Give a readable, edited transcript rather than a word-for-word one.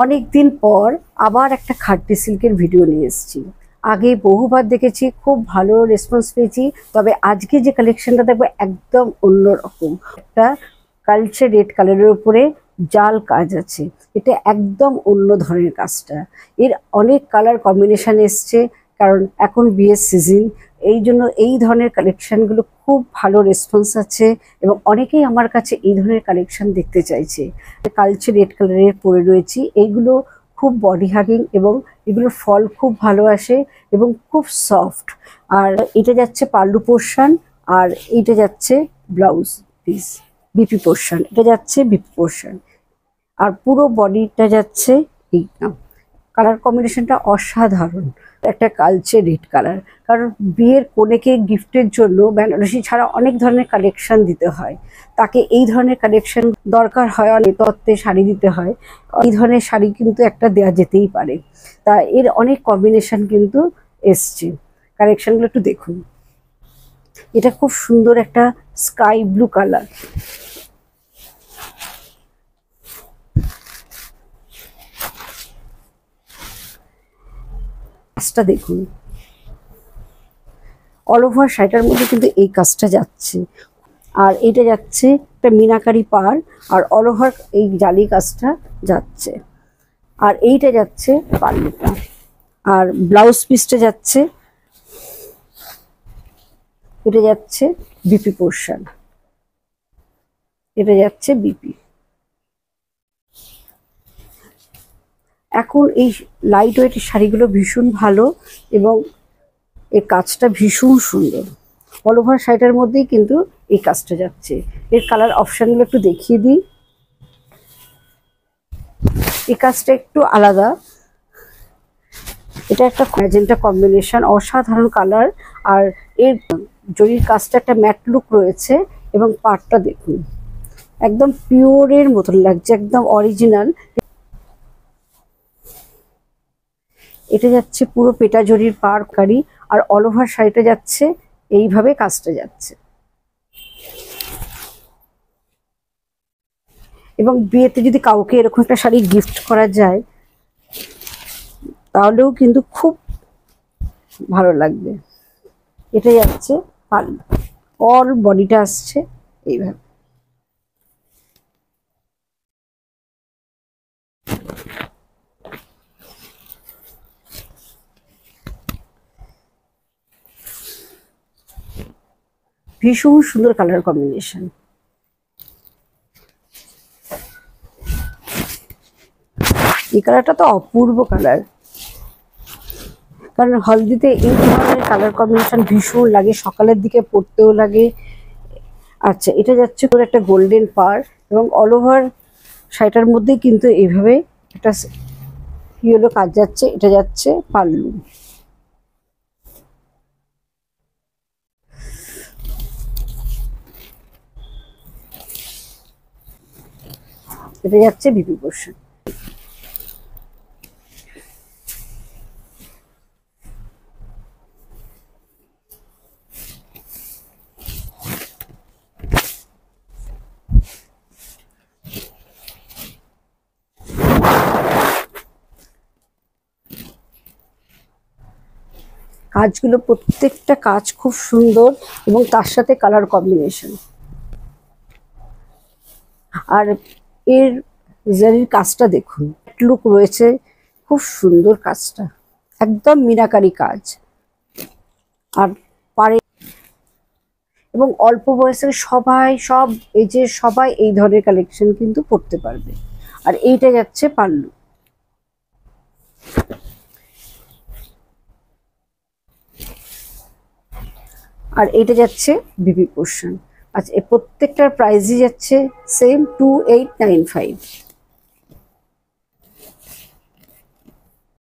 অনেক দিন পর আবার একটা খাট্টি সিল্কের ভিডিও নিয়ে এসেছি। আগে বহুবার দেখেছি, খুব ভালো রেসপন্স পেয়েছি। তবে আজকে যে কালেকশনটা দেখবো একদম অন্যরকম। একটা কালচে রেড কালারের উপরে জাল কাজ আছে। এটা একদম অন্য ধরনের কাজটা। এর অনেক কালার কম্বিনেশন এসছে, কারণ এখন বিয়ের সিজন। এই জন্য এই ধরনের কালেকশনগুলো খুব ভালো রেসপন্স আছে এবং অনেকেই আমার কাছে এই ধরনের কালেকশন দেখতে চাইছে। কালচে রেড কালারের পরে রয়েছি, এইগুলো খুব বডি হাগিং এবং এগুলোর ফল খুব ভালো আসে এবং খুব সফট। আর এটা যাচ্ছে পাল্লু পোর্শন, আর এটা যাচ্ছে ব্লাউজ পিস বিপি পোর্শন, এটা যাচ্ছে বিপি পোর্শন, আর পুরো বডিটা যাচ্ছে এইটা। কালার কম্বিনেশনটা অসাধারণ। একটা কালচে রেড কালার, কারণ বিয়ের কনেকে গিফটের জন্য বেনারসি ছাড়া অনেক ধরনের কালেকশন দিতে হয়। তাকে এই ধরনের কালেকশন দরকার হয়, অনেক তত্ত্বে শাড়ি দিতে হয়। এই ধরনের শাড়ি কিন্তু একটা দেওয়া যেতেই পারে। তা এর অনেক কম্বিনেশন কিন্তু এসছে। কালেকশনগুলো একটু দেখুন। এটা খুব সুন্দর একটা স্কাই ব্লু কালার। কাজটা দেখুন, অল ওভার শাড়িটার মধ্যে কিন্তু এই কাজটা যাচ্ছে। আর এটা যাচ্ছে একটা মিনাকারি পার, আর অল ওভার এই জালি কাজটা যাচ্ছে। আর এইটা যাচ্ছে পাল্লুটা, আর ব্লাউজ পিসটা যাচ্ছে, এটা যাচ্ছে বিপি পোর্শন, এটা যাচ্ছে বিপি। এখন এই লাইট ওয়েট শাড়িগুলো ভীষণ ভালো এবং এর কাজটা ভীষণ সুন্দর। অল ওভার শাড়িটার মধ্যেই কিন্তু এই কাজটা যাচ্ছে। এর কালার অপশানগুলো একটু দেখিয়ে দিই। এই কাজটা একটু আলাদা। এটা একটা ম্যাজেন্টা কম্বিনেশন, অসাধারণ কালার। আর এর জরির কাজটা একটা ম্যাট লুক রয়েছে এবং পাড়টা দেখুন, একদম পিওরের মতন লাগছে, একদম অরিজিনাল। এটা যাচ্ছে পুরো পেটা জরির পাড় কারি, আর অল ওভার শাড়িটা যাচ্ছে এইভাবে কাজটা যাচ্ছে। এবং বিয়েতে যদি কাউকে এরকম একটা শাড়ি গিফট করা যায় তাহলেও কিন্তু খুব ভালো লাগবে। এটা যাচ্ছে পাল্লু, অল বডিটা আসছে এইভাবে। ভীষণ সুন্দর কালার কম্বিনেশন। এই কালারটা তো অপূর্ব কালার, কারণ হলদিতে এই ধরনের কালার কম্বিনেশন ভীষণ লাগে, সকালের দিকে পরতেও লাগে। আচ্ছা, এটা যাচ্ছে করে একটা গোল্ডেন পার এবং অল ওভার শাড়িটার মধ্যে কিন্তু এইভাবে একটা ইয়েলো কাজ যাচ্ছে। এটা যাচ্ছে পাল্লু, এটা যাচ্ছে বিপি পোর্শন। কাজগুলো প্রত্যেকটা কাজ খুব সুন্দর এবং তার সাথে কালার কম্বিনেশন। আর এর জারির কাজটা দেখুন, লুক রয়েছে, খুব সুন্দর কাজটা, একদম মিনাকারি কাজ। আর পারে এবং অল্প বয়সের সবাই, সব এজের সবাই এই ধরনের কালেকশন কিন্তু পড়তে পারবে। আর এইটা যাচ্ছে পাল্লু। আর এটা যাচ্ছে বিপি পোর্শন। আচ্ছা, এই প্রত্যেকটার প্রাইসই যাচ্ছে সেম 2895।